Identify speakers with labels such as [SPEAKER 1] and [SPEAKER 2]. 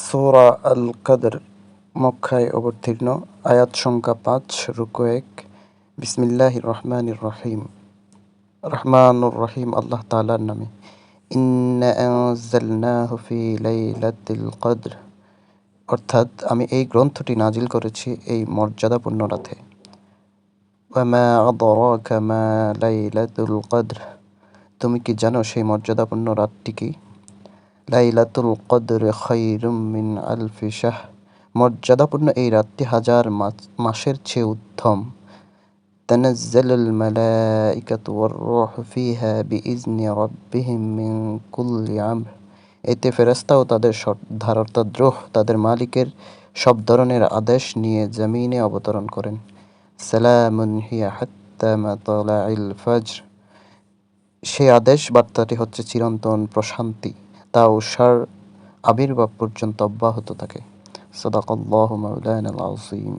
[SPEAKER 1] সূরা আল কদর মক্কায় অবতীর্ণ, আয়াত সংখ্যা ৫, রুকু ১। বিসমিল্লাহির রহমানির রহিম। রহমানুর রহিম আল্লাহ তাআলার নামে। ইন্না আনজালনাহু ফি লাইলাতিল কদর, অর্থাৎ আমি এই গ্রন্থটি নাজিল করেছি এই মর্যাদাপূর্ণ রাতে। ওয়ামা আদরাকা মা লাইলাতুল কদর, তুমি কি জানো সেই মর্যাদাপূর্ণ রাতটি কি? লাইলাতুল কদর খায়রুম মিন আলফি শাহর, মর্যাদাপূর্ণ এই রাতটি হাজার মাসের চেয়ে উত্তম। তানাজ্জালুল মালাইকাতু ওয়ার রূহু ফিহা বিইজনি রাব্বিহিম মিন কুল্লি আমর, এতে ফেরেশতা ও তাদের সর্দার অর্থাৎ রূহ তাদের মালিকের সব ধরনের আদেশ নিয়ে জমিনে অবতরণ করেন। সালামুন হিয়া হাত্তা মাতলাইল ফজর, সেই আদেশ বার্তাটি হচ্ছে চিরন্তন প্রশান্তি, তা উষার আবির্ভাব পর্যন্ত অব্যাহত থাকে। সাদাকাল্লাহু মাওলানাল আযীম।